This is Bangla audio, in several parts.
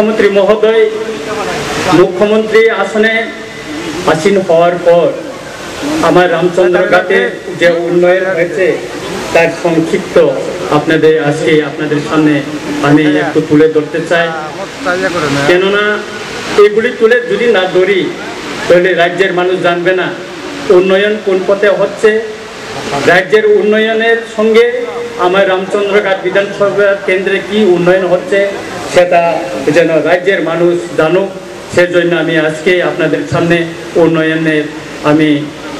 মুখ্যমন্ত্রী মহোদয় মুখ্যমন্ত্রী আসনে আসীন হওয়ার পর আমার রামচন্দ্রঘাটে যে উন্নয়ন হয়েছে তার সংক্ষিপ্ত আপনাদের সামনে আমি একটু তুলে ধরতে চাই। কেননা এগুলি তুলে যদি না ধরি তাহলে রাজ্যের মানুষ জানবে না উন্নয়ন কোন পথে হচ্ছে। রাজ্যের উন্নয়নের সঙ্গে আমার রামচন্দ্রঘাট বিধানসভা কেন্দ্রে কি উন্নয়ন হচ্ছে সেটা যেন রাজ্যের মানুষ জানুক, সেজন্য আমি আজকে আপনাদের সামনে উন্নয়নের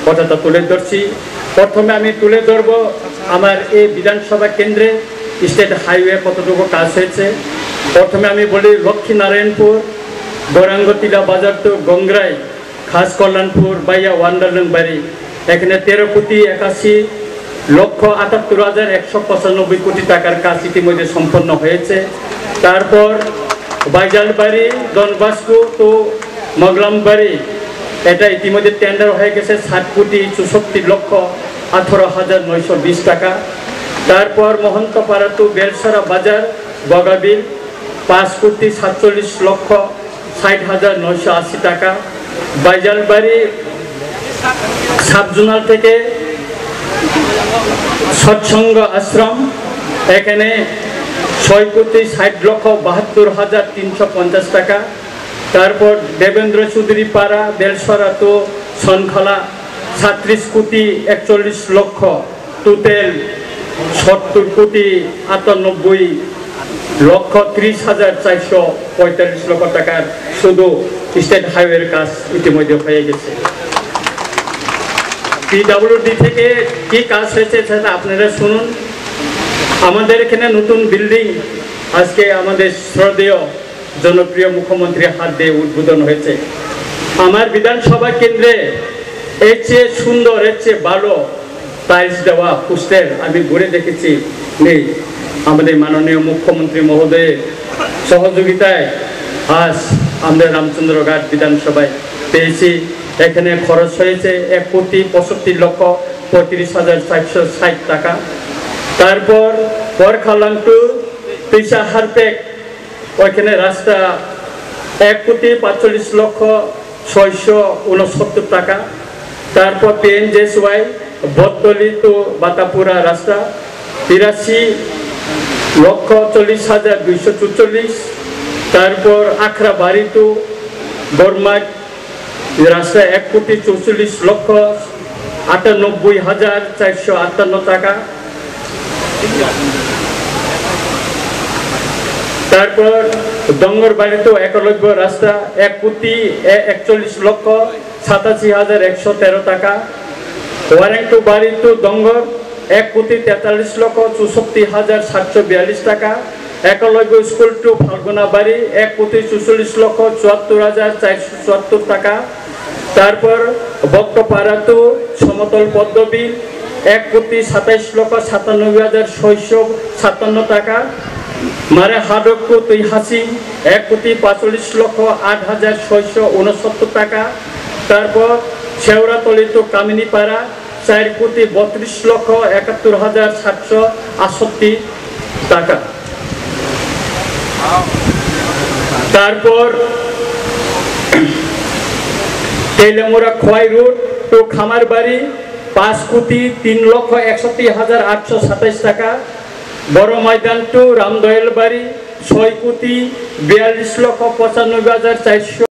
কথাটা তুলে ধরছি। প্রথমে আমি তুলে ধরব আমার এই বিধানসভা কেন্দ্রে স্টেট হাইওয়ে কতটুকু কাজ হয়েছে। প্রথমে আমি বলি লক্ষ্মীনারায়ণপুর গৌরাঙ্গতিলা বাজার টু গংরাই খাস কল্যাণপুর বাইয়া ওয়ান্ডারলং বাড়ি, এখানে 13,78,195 কোটি টাকার কাজ ইতিমধ্যে সম্পন্ন হয়েছে। তারপর বাইজালবাড়ি ডনবাস্কো তো মগলামবাড়ি, এটা ইতিমধ্যে টেন্ডার হয়ে গেছে 7,64,18,920 টাকা। তারপর মহন্তপাড়া টু বেলসরা বাজার বগাবিল 5,47,60,980 টাকা। বাইজালবাড়ি সাবজোনাল থেকে সৎসঙ্গ আশ্রম, এখানে 6,60,72,350 টাকা। তারপর দেবেন্দ্র চৌধুরী পাড়া বেলসরা তো সনখলা 37,41,00,000, টোটাল 70,98,30,445 টাকার শুধু স্টেট হাইওয়ের কাজ ইতিমধ্যে হয়ে গেছে। পিডব্লিউডি থেকে কি কাজ হয়েছে সেটা আপনারা শুনুন। আমাদের এখানে নতুন বিল্ডিং আজকে আমাদের শ্রদ্ধেয় জনপ্রিয় মুখ্যমন্ত্রীর হাত দিয়ে উদ্বোধন হয়েছে। আমার বিধানসভা কেন্দ্রে এর চেয়ে সুন্দর, এর চেয়ে ভালো টাইলস দেওয়া পোস্টার আমি ঘুরে দেখেছি নেই। আমাদের মাননীয় মুখ্যমন্ত্রী মহোদয়ের সহযোগিতায় আজ আমরা রামচন্দ্রঘাট বিধানসভায় পেয়েছি। এখানে খরচ হয়েছে 1,65,35,460 টাকা। তারপর বরখালাং টু পিসাহারপেক, ওইখানে রাস্তা 1,45,669 টাকা। তারপর PNJSY বটতলি টু বাতাপুরা রাস্তা 83,40,244। তারপর আখড়াবাড়ি টু বরমাট রাস্তা 1,94,98,458 টাকা। তারপর ডঙ্গরবাড়ি টু একলব্য রাস্তা 1,41,87,113 টাকা। ওয়ারেং টু বাড়ি টু ডঙ্গর 1,43,64,742 টাকা। একলব্য স্কুল টু ফাল্গুনা বাড়ি 1,44,74,474 টাকা। তারপর বক্তপাড়া টু সমতল পদ্মবিল 1,27,97,657 টাকা। মারে হাডক টু তুইহাসি 1,45,08,669 টাকা। তারপর শেওড়াতলি টু কামিনীপাড়া 4,32,71,768 টাকা। তারপর তেলেমুরা খোয়াই রোড টু খামারবাড়ি 5,03,61,827 টাকা। বড় ময়দান টু রামদয়াল বাড়ি 6,42,95,400